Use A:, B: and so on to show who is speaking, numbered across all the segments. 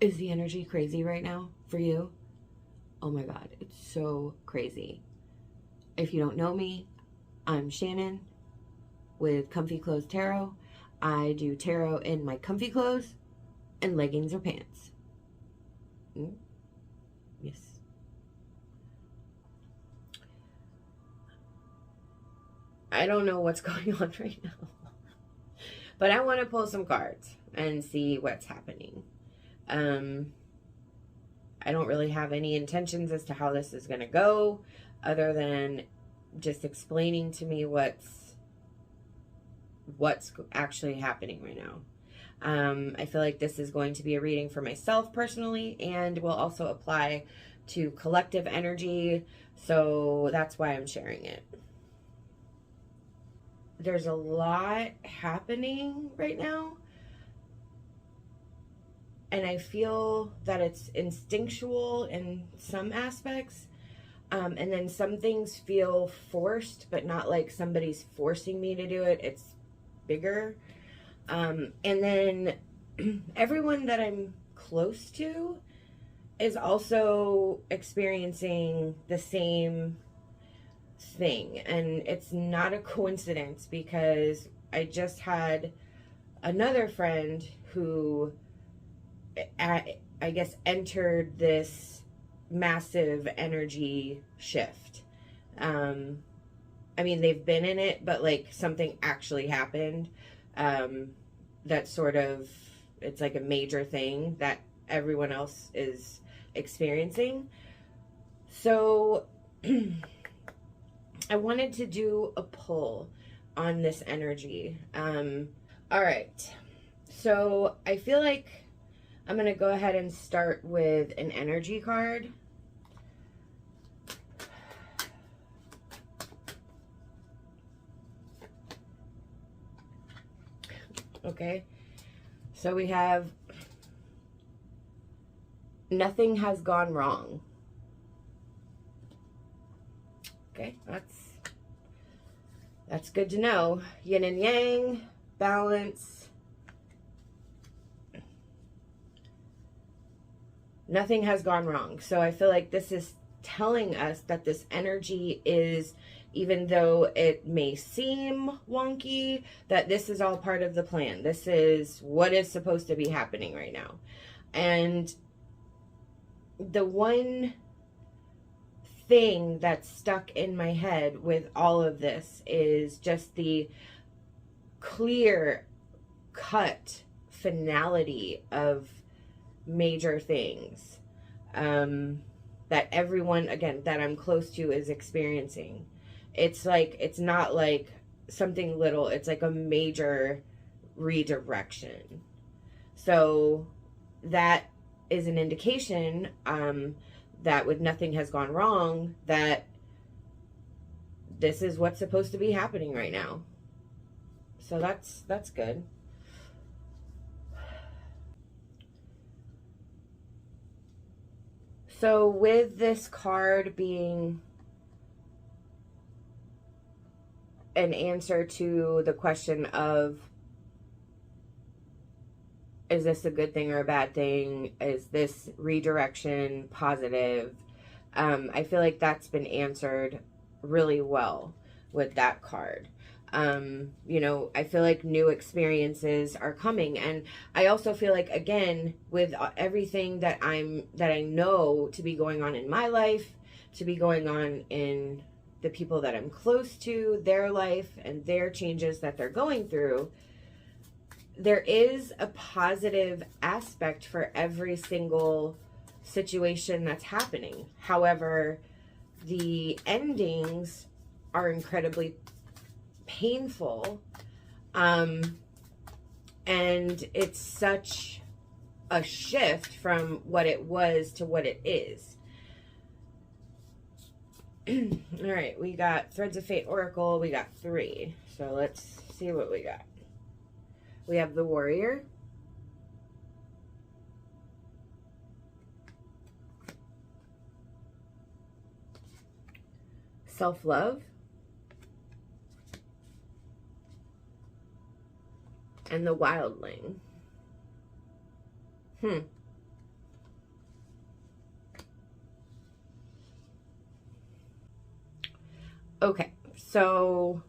A: Is the energy crazy right now for you? Oh my God, it's so crazy. If you don't know me, I'm Shannon with Comfy Clothes Tarot. I do tarot in my comfy clothes and leggings or pants. Yes. I don't know what's going on right now, but I want to pull some cards and see what's happening. I don't really have any intentions as to how this is going to go, other than just explaining to me what's actually happening right now. I feel like this is going to be a reading for myself personally, and will also apply to collective energy, so that's why I'm sharing it. There's a lot happening right now, and I feel that it's instinctual in some aspects, and then some things feel forced, but not like somebody's forcing me to do it. It's bigger. And then everyone that I'm close to is also experiencing the same thing, and it's not a coincidence, because I just had another friend who I guess entered this massive energy shift. I mean, they've been in it, but like something actually happened that sort of, it's like a major thing that everyone else is experiencing. So I wanted to do a pull on this energy. All right. So I feel like I'm going to go ahead and start with an energy card. Okay. So we have nothing has gone wrong. Okay, that's good to know. Yin and yang, balance. Nothing has gone wrong. So I feel like this is telling us that this energy is, even though it may seem wonky, that this is all part of the plan. This is what is supposed to be happening right now. And the one thing that's stuck in my head with all of this is just the clear cut finality of major things that everyone, again, that I'm close to is experiencing. It's like, it's not like something little, it's like a major redirection. So that is an indication that with nothing has gone wrong, that this is what's supposed to be happening right now. So that's good. So with this card being an answer to the question of, is this a good thing or a bad thing? Is this redirection positive? I feel like that's been answered really well with that card. You know, I feel like new experiences are coming, and I also feel like, again, with everything that I know to be going on in my life, to be going on in the people that I'm close to, their life and their changes that they're going through, there is a positive aspect for every single situation that's happening. However, the endings are incredibly painful, and it's such a shift from what it was to what it is. All right, we got Threads of Fate Oracle. We got 3. So let's see what we got. We have the Warrior, Self-Love, and the Wildling. Okay, so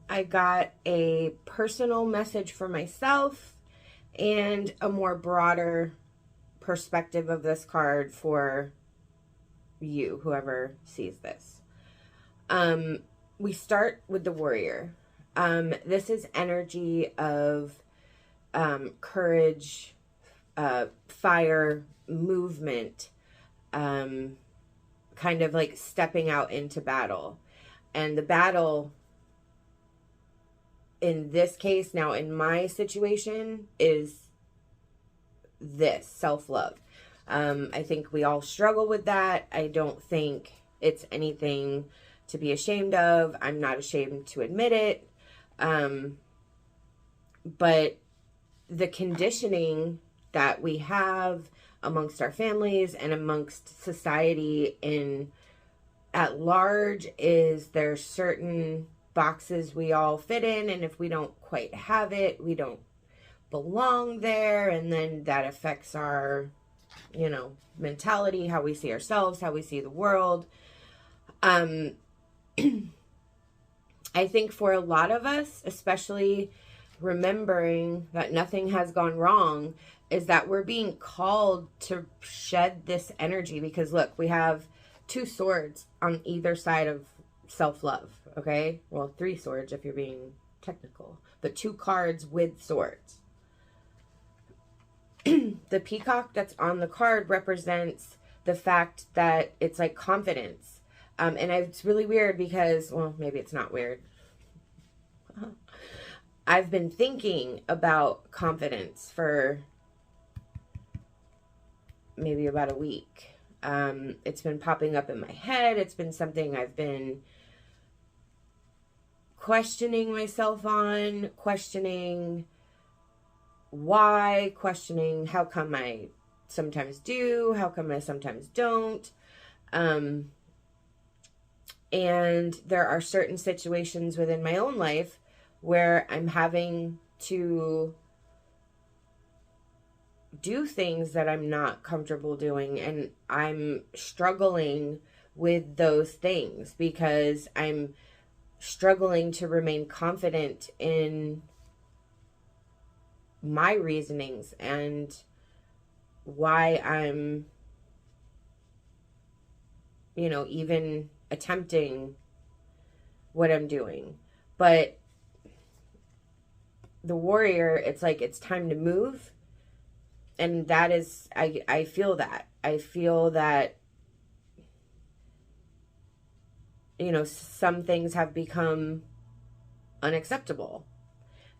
A: I got a personal message for myself and a more broader perspective of this card for you, whoever sees this. We start with the warrior. This is energy of courage, fire, movement, kind of like stepping out into battle. And the battle in this case, now in my situation, is this self-love. I think we all struggle with that. I don't think it's anything to be ashamed of. I'm not ashamed to admit it. But the conditioning that we have amongst our families and amongst society at large is there's certain boxes we all fit in, and if we don't quite have it, we don't belong there, and then that affects our, mentality, how we see ourselves, how we see the world. I think for a lot of us, especially remembering that nothing has gone wrong, is that we're being called to shed this energy, because look, we have 2 swords on either side of self-love, okay? Well, 3 swords if you're being technical, but 2 cards with swords. The peacock that's on the card represents the fact that it's like confidence. And it's really weird because, well, maybe it's not weird. I've been thinking about confidence for maybe about a week. It's been popping up in my head. It's been something I've been questioning myself on, questioning why, questioning how come I sometimes do, how come I sometimes don't. And there are certain situations within my own life where I'm having to do things that I'm not comfortable doing, and I'm struggling with those things because I'm struggling to remain confident in my reasonings and why I'm, even attempting what I'm doing. But the warrior, it's like it's time to move. And that is, I feel that. I feel that, some things have become unacceptable.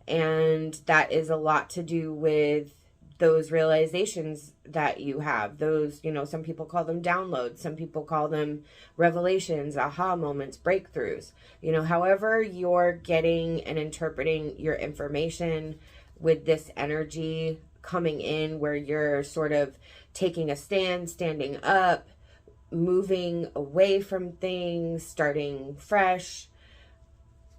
A: And that is a lot to do with those realizations that you have. Those, some people call them downloads. Some people call them revelations, aha moments, breakthroughs. However you're getting and interpreting your information with this energy coming in, where you're sort of taking a stand, standing up, moving away from things, starting fresh.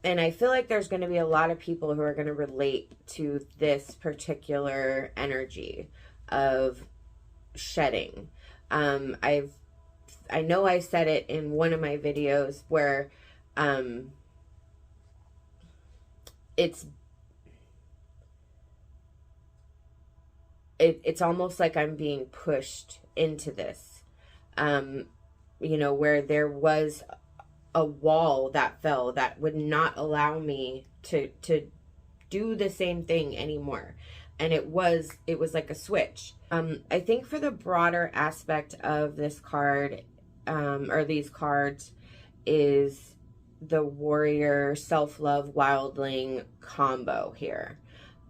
A: And I feel like there's going to be a lot of people who are going to relate to this particular energy of shedding. I know I said it in one of my videos where it's almost like I'm being pushed into this, where there was a wall that fell that would not allow me to do the same thing anymore. And it was like a switch. I think for the broader aspect of this card, or these cards, is the warrior self-love wildling combo here.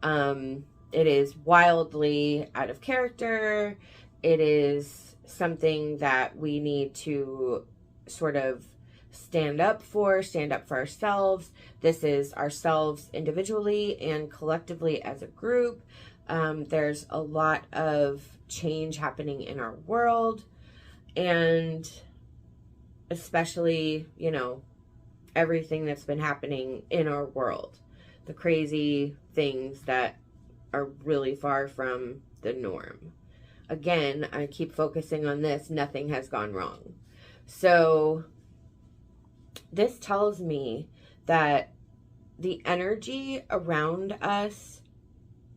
A: It is wildly out of character. It is something that we need to sort of stand up for ourselves. This is ourselves individually and collectively as a group. There's a lot of change happening in our world, and especially, everything that's been happening in our world, the crazy things that are really far from the norm. Again, I keep focusing on this. Nothing has gone wrong. So this tells me that the energy around us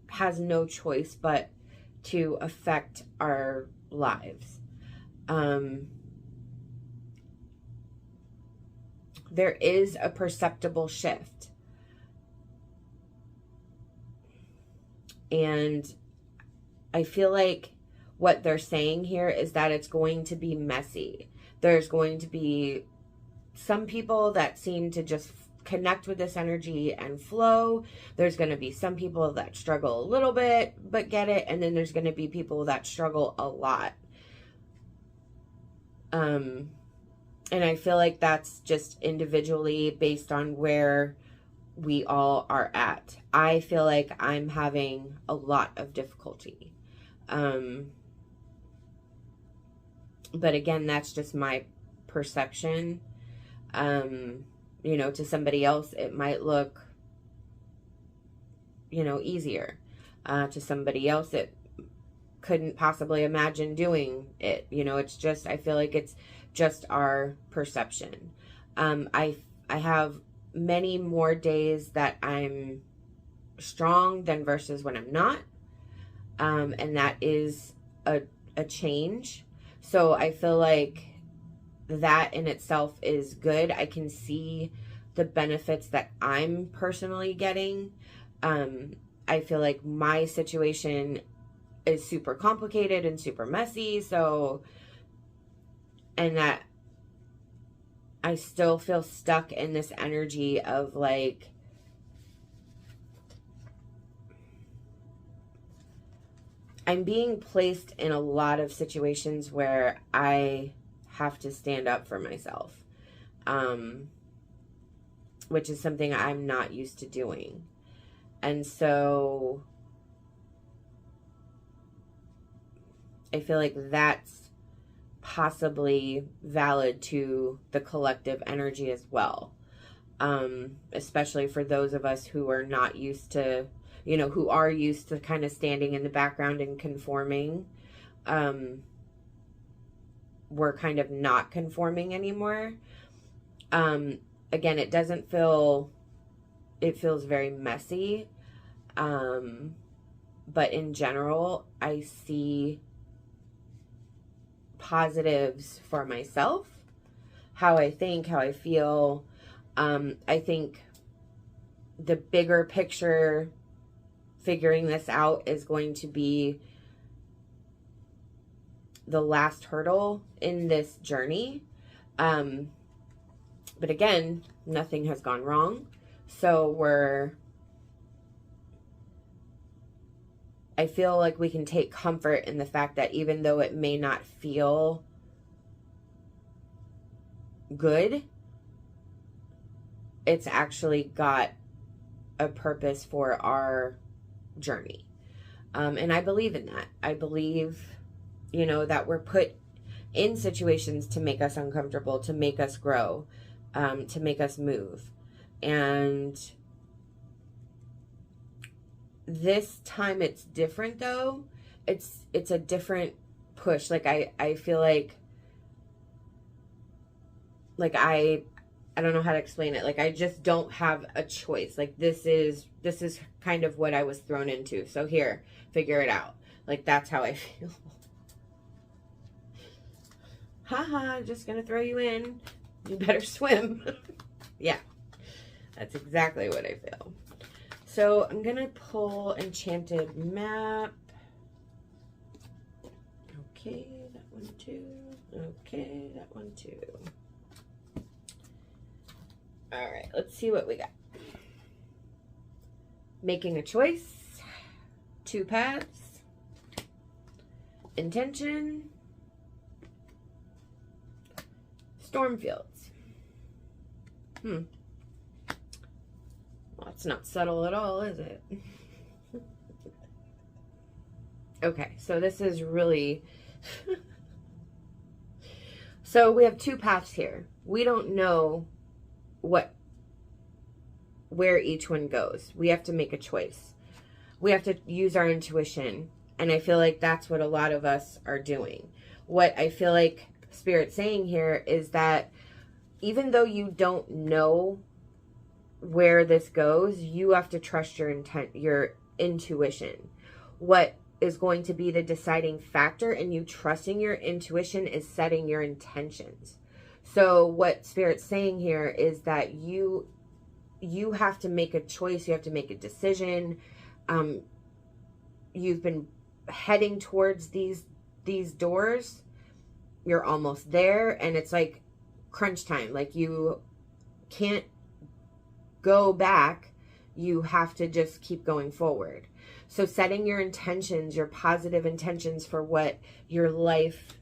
A: has no choice but to affect our lives. There is a perceptible shift. And I feel like what they're saying here is that it's going to be messy. There's going to be some people that seem to just connect with this energy and flow. There's going to be some people that struggle a little bit but get it, and then there's going to be people that struggle a lot. And I feel like that's just individually based on where we all are at. I feel like I'm having a lot of difficulty. But again, that's just my perception. You know, to somebody else, it might look, you know, easier. To somebody else, it couldn't possibly imagine doing it. You know, it's just, I feel like it's just our perception. I have many more days that I'm strong than versus when I'm not. And that is a change. So I feel like that in itself is good. I can see the benefits that I'm personally getting. I feel like my situation is super complicated and super messy. So, and that I still feel stuck in this energy of like, I'm being placed in a lot of situations where I have to stand up for myself, which is something I'm not used to doing. And so I feel like that's possibly valid to the collective energy as well. Especially for those of us who are not used to, you know, who are used to kind of standing in the background and conforming. We're kind of not conforming anymore. Again, it doesn't feel, it feels very messy. But in general, I see positives for myself, how I think, how I feel. I think the bigger picture, figuring this out, is going to be the last hurdle in this journey. But again, nothing has gone wrong. So I feel like we can take comfort in the fact that even though it may not feel good, it's actually got a purpose for our journey. And I believe in that. I believe, you know, that we're put in situations to make us uncomfortable, to make us grow, to make us move. And this time it's different though. It's a different push. Like I feel like I don't know how to explain it. Like I just don't have a choice. Like this is kind of what I was thrown into. So here, figure it out. Like that's how I feel. Haha, just gonna throw you in. You better swim. Yeah, that's exactly what I feel. So I'm gonna pull Enchanted map. Okay, that one too. Okay, that one too. All right, let's see what we got. Making a choice. 2 paths. Intention. Stormfields. Well, it's not subtle at all, is it? Okay, so this is really... So we have 2 paths here. We don't know where each one goes. We have to make a choice. We have to use our intuition. And I feel like that's what a lot of us are doing. What I feel like Spirit's saying here is that even though you don't know where this goes, you have to trust your intuition. What is going to be the deciding factor in you trusting your intuition is setting your intentions. So what Spirit's saying here is that you have to make a choice. You have to make a decision. You've been heading towards these doors. You're almost there, and it's like crunch time. Like, you can't go back. You have to just keep going forward. So setting your intentions, your positive intentions for what your life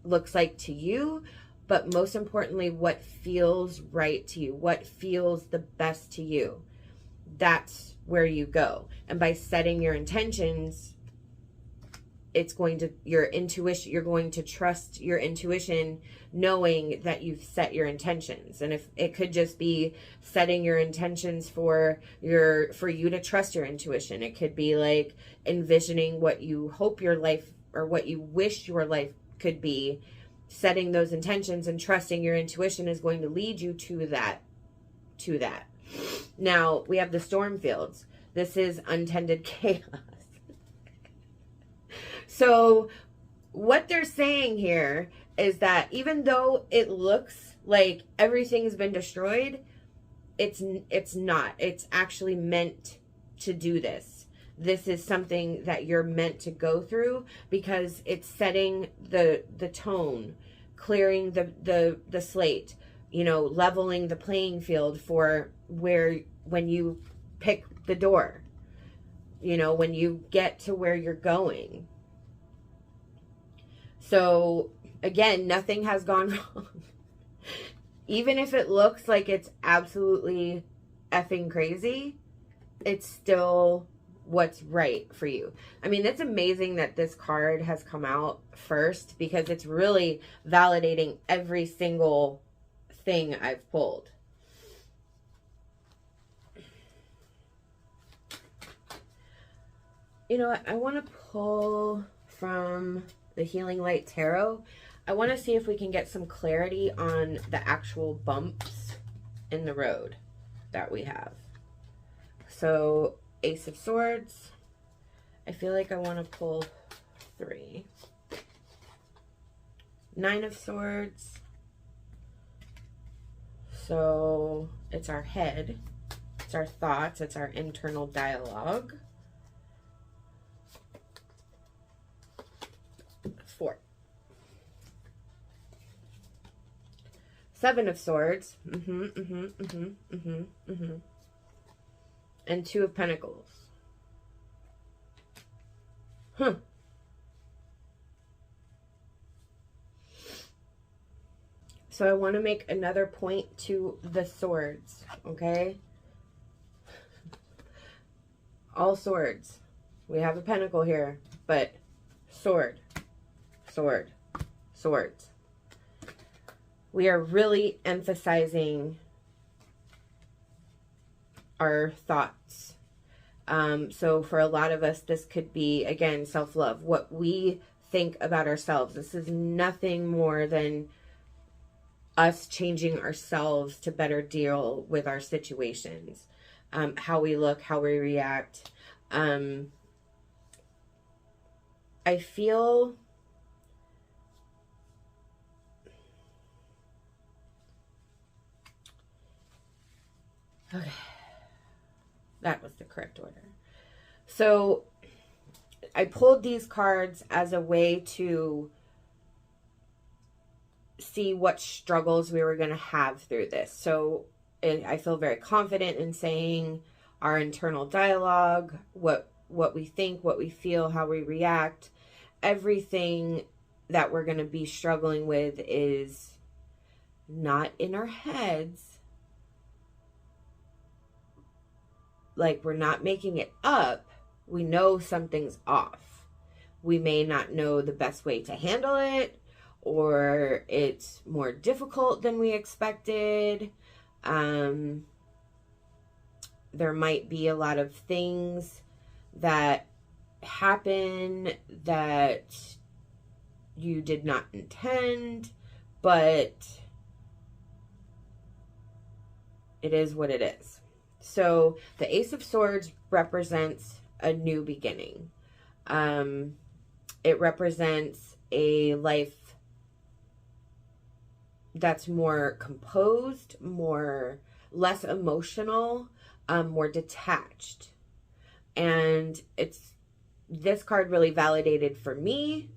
A: looks like to you, but most importantly, what feels right to you, what feels the best to you. That's where you go. And by setting your intentions, it's going to, your intuition, you're going to trust your intuition, knowing that you've set your intentions. And if it could just be setting your intentions for you to trust your intuition. It could be like envisioning what you hope your life, or what you wish your life could be. Setting those intentions and trusting your intuition is going to lead you to that. Now we have the storm fields. This is untended chaos. So what they're saying here is that even though it looks like everything's been destroyed, it's not. It's actually meant to do this. This is something that you're meant to go through, because it's setting the tone, clearing the slate, you know, leveling the playing field for when you pick the door, you know, when you get to where you're going. So again, nothing has gone wrong. Even if it looks like it's absolutely effing crazy, it's still what's right for you. I mean, it's amazing that this card has come out first, because it's really validating every single thing I've pulled. You know what? I want to pull from the Healing Light Tarot. I want to see if we can get some clarity on the actual bumps in the road that we have. So, Ace of Swords. I feel like I want to pull 3. 9 of Swords. So, it's our head. It's our thoughts. It's our internal dialogue. 4. 7 of Swords. And 2 of Pentacles. So I want to make another point to the swords, okay? All swords. We have a pentacle here, but sword, sword, swords. We are really emphasizing our thoughts. So for a lot of us, this could be, again, self-love. What we think about ourselves. This is nothing more than us changing ourselves to better deal with our situations. How we look, how we react. I feel... Okay. That was the correct order. So I pulled these cards as a way to see what struggles we were going to have through this. So I feel very confident in saying our internal dialogue, what we think, what we feel, how we react. Everything that we're going to be struggling with is not in our heads. Like, we're not making it up. We know something's off. We may not know the best way to handle it, or it's more difficult than we expected. There might be a lot of things that happen that you did not intend, but it is what it is. So the Ace of Swords represents a new beginning. It represents a life that's more composed, less emotional, more detached. And this card really validated for me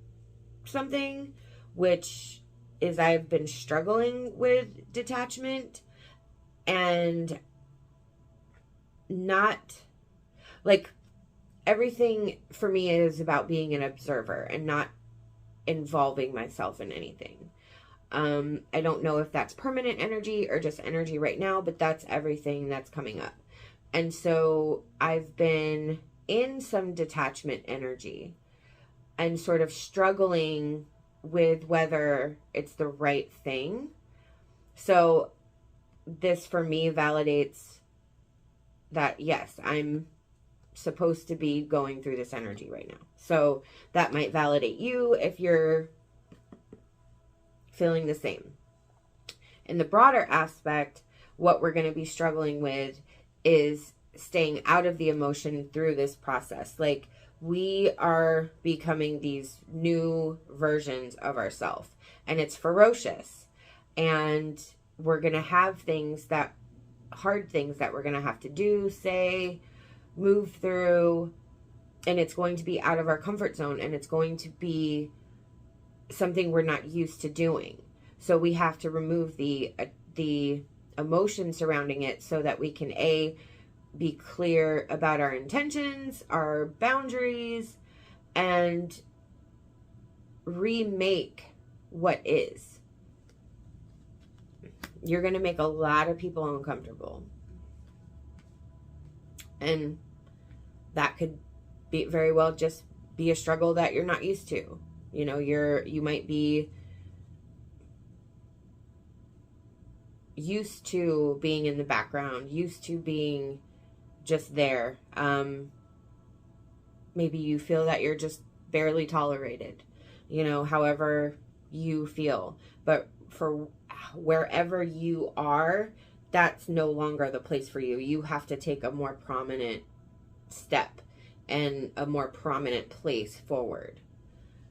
A: something, which is I've been struggling with detachment and not, like, everything for me is about being an observer and not involving myself in anything. I don't know if that's permanent energy or just energy right now, but that's everything that's coming up. And so I've been in some detachment energy and sort of struggling with whether it's the right thing. So this for me validates that, yes, I'm supposed to be going through this energy right now. So that might validate you if you're feeling the same. In the broader aspect, what we're going to be struggling with is staying out of the emotion through this process. Like, we are becoming these new versions of ourselves, and it's ferocious. And we're going to have hard things that we're going to have to do, say, move through, and it's going to be out of our comfort zone, and it's going to be something we're not used to doing. So we have to remove the emotion surrounding it so that we can be clear about our intentions, our boundaries, and remake what is. You're going to make a lot of people uncomfortable. And that could be very well just be a struggle that you're not used to. You know, you might be used to being in the background, used to being just there. Maybe you feel that you're just barely tolerated, you know, however you feel. But for wherever you are, that's no longer the place for you. You have to take a more prominent step and a more prominent place forward.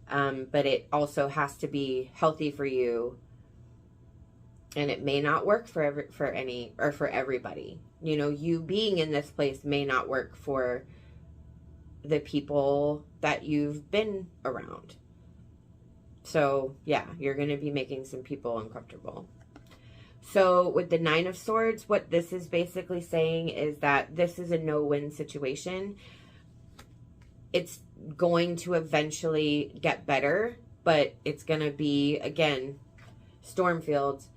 A: But it also has to be healthy for you, and it may not work for everybody. You know, you being in this place may not work for the people that you've been around. So yeah, you're going to be making some people uncomfortable. So with the Nine of Swords, what this is basically saying is that this is a no-win situation. It's going to eventually get better, but it's going to be, again, storm fields.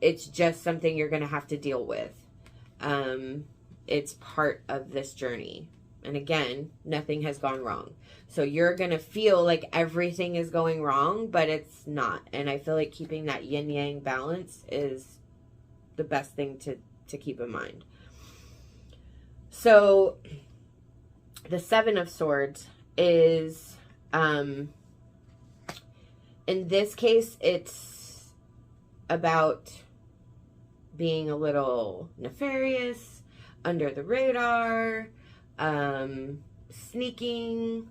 A: It's just something you're going to have to deal with. It's part of this journey. And again, nothing has gone wrong. So you're going to feel like everything is going wrong, but it's not. And I feel like keeping that yin-yang balance is the best thing to keep in mind. So the Seven of Swords is, in this case, it's about being a little nefarious, under the radar, sneaking.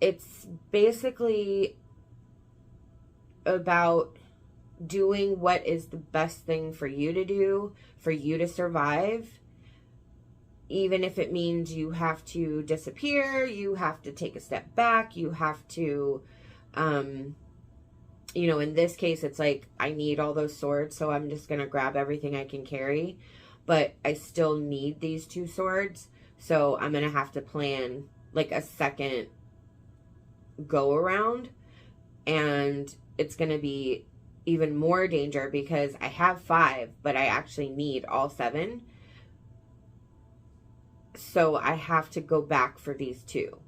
A: It's basically about doing what is the best thing for you to do, for you to survive. Even if it means you have to disappear, you have to take a step back, you have to, you know, in this case, it's like, I need all those swords, so I'm just going to grab everything I can carry. But I still need these two swords, so I'm going to have to plan like a second go around. And it's going to be even more danger because I have 5, but I actually need all 7. So I have to go back for these 2.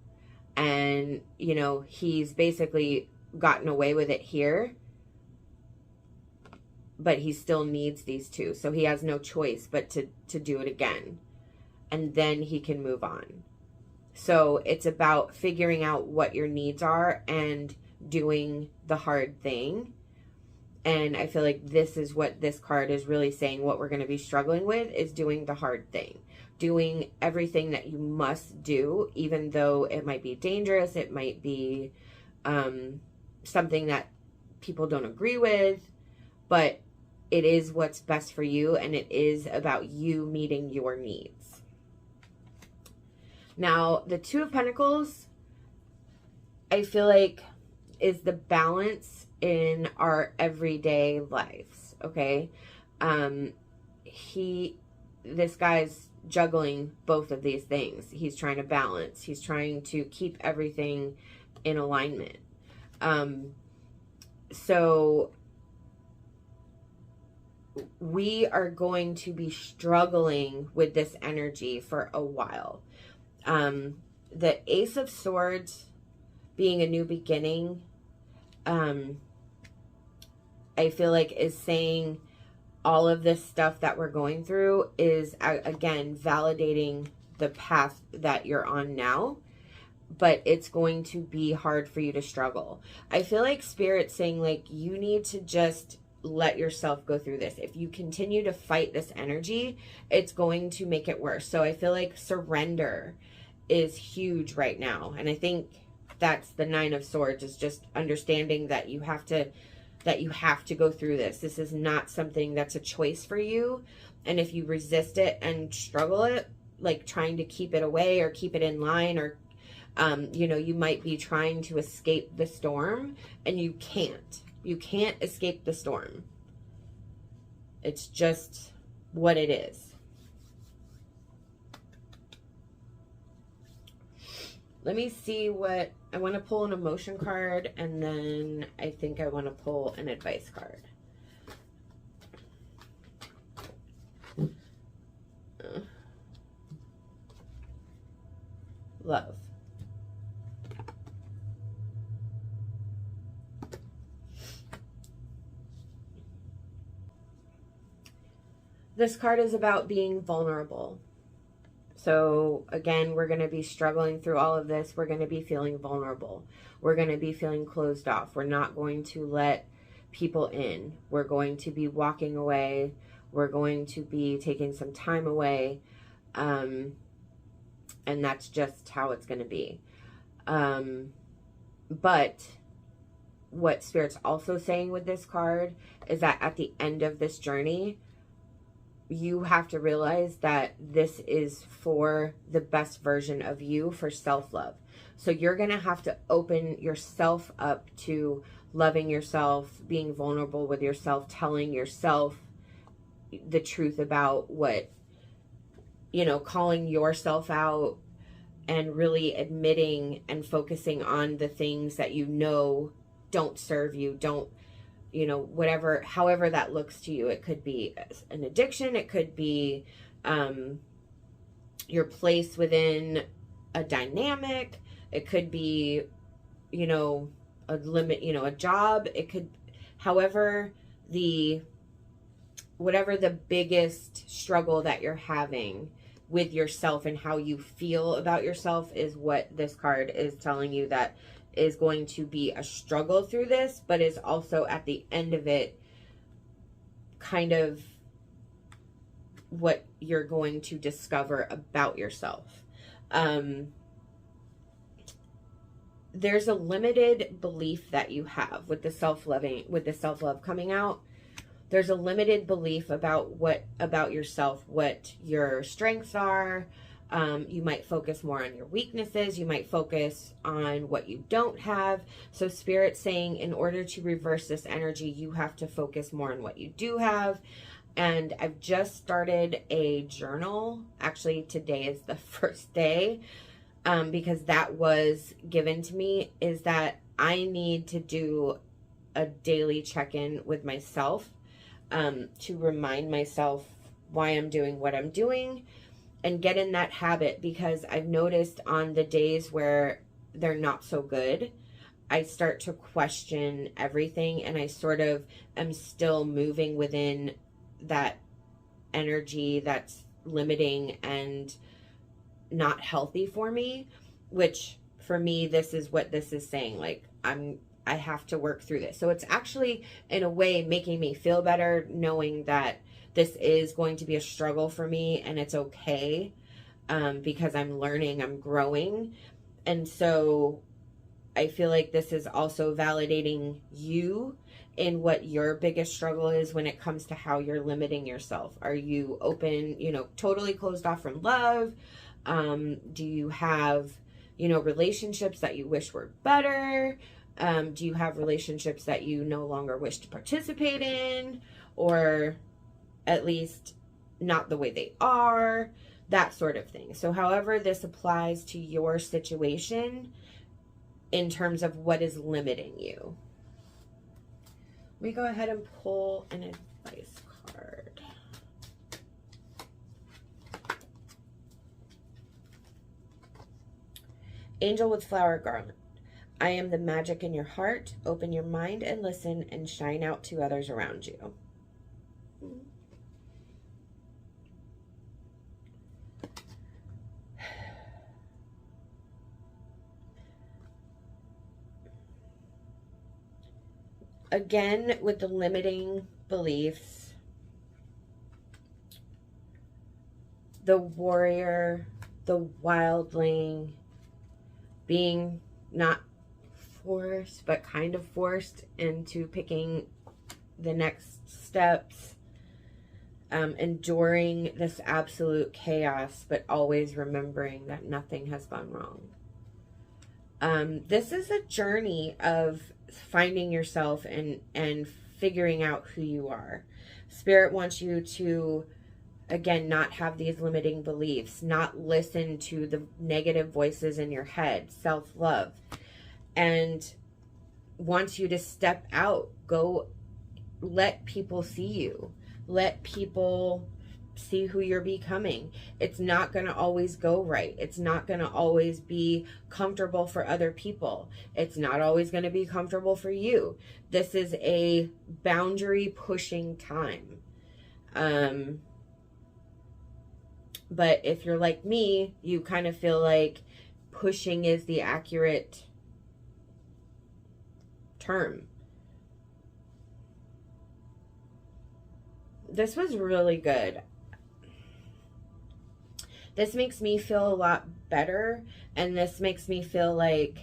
A: And, you know, he's basically gotten away with it here, but he still needs these 2. So he has no choice but to do it again. And then he can move on. So it's about figuring out what your needs are and doing the hard thing And I feel like this is what this card is really saying. What we're going to be struggling with is doing the hard thing. Doing everything that you must do, even though it might be dangerous. It might be something that people don't agree with. But it is what's best for you. And it is about you meeting your needs. Now, the Two of Pentacles, I feel like, is the balance in our everyday lives, okay? This guy's juggling both of these things. He's trying to balance. He's trying to keep everything in alignment. So we are going to be struggling with this energy for a while. The Ace of Swords being a new beginning, I feel like is saying all of this stuff that we're going through is, again, validating the path that you're on now, but it's going to be hard for you to struggle. I feel like Spirit's saying, like, you need to just let yourself go through this. If you continue to fight this energy, it's going to make it worse. So I feel like surrender is huge right now. And I think that's the Nine of Swords, is just understanding that you have to go through this. This is not something that's a choice for you. And if you resist it and struggle it, like trying to keep it away or keep it in line, or you know, you might be trying to escape the storm and you can't. You can't escape the storm. It's just what it is. Let me see what, I want to pull an emotion card, and then I think I want to pull an advice card. Love. This card is about being vulnerable. So again, we're going to be struggling through all of this. We're going to be feeling vulnerable. We're going to be feeling closed off. We're not going to let people in. We're going to be walking away. We're going to be taking some time away. And that's just how it's going to be. But what Spirit's also saying with this card is that at the end of this journey, you have to realize that this is for the best version of you, for self-love. So you're going to have to open yourself up to loving yourself, being vulnerable with yourself, telling yourself the truth about what, you know, calling yourself out, and really admitting and focusing on the things that you know don't serve you, don't, you know, whatever, however that looks to you. It could be an addiction. It could be your place within a dynamic. It could be, you know, a limit, you know, a job. It could, whatever the biggest struggle that you're having with yourself and how you feel about yourself is what this card is telling you that is going to be a struggle through this, but is also at the end of it kind of what you're going to discover about yourself. There's a limited belief that you have with the self-love coming out. There's a limited belief about yourself, what your strengths are. You might focus more on your weaknesses. You might focus on what you don't have. So Spirit's saying, in order to reverse this energy, you have to focus more on what you do have. And I've just started a journal. Actually, today is the first day, because that was given to me, is that I need to do a daily check-in with myself, to remind myself why I'm doing what I'm doing, and get in that habit, because I've noticed on the days where they're not so good, I start to question everything, and I sort of am still moving within that energy that's limiting and not healthy for me, which for me, this is what this is saying. Like, I'm I have to work through this. So it's actually, in a way, making me feel better knowing that this is going to be a struggle for me, and it's okay, because I'm learning, I'm growing. And so I feel like this is also validating you in what your biggest struggle is when it comes to how you're limiting yourself. Are you open, totally closed off from love? Do you have, relationships that you wish were better? Do you have relationships that you no longer wish to participate in, or at least not the way they are? That sort of thing. So however this applies to your situation in terms of what is limiting you. Let me go ahead and pull an advice card. Angel with flower garland. I am the magic in your heart. Open your mind and listen and shine out to others around you. Again, with the limiting beliefs, the warrior, the wildling, being not forced, but kind of forced into picking the next steps, enduring this absolute chaos, but always remembering that nothing has gone wrong. This is a journey of finding yourself and figuring out who you are. Spirit wants you to, again, not have these limiting beliefs, not listen to the negative voices in your head, self-love, and wants you to step out, go, let people see you, let people see who you're becoming. It's not going to always go right. It's not going to always be comfortable for other people. It's not always going to be comfortable for you. This is a boundary pushing time. But if you're like me, you kind of feel like pushing is the accurate term. This was really good. This makes me feel a lot better, and this makes me feel like,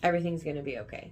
A: everything's going to be okay.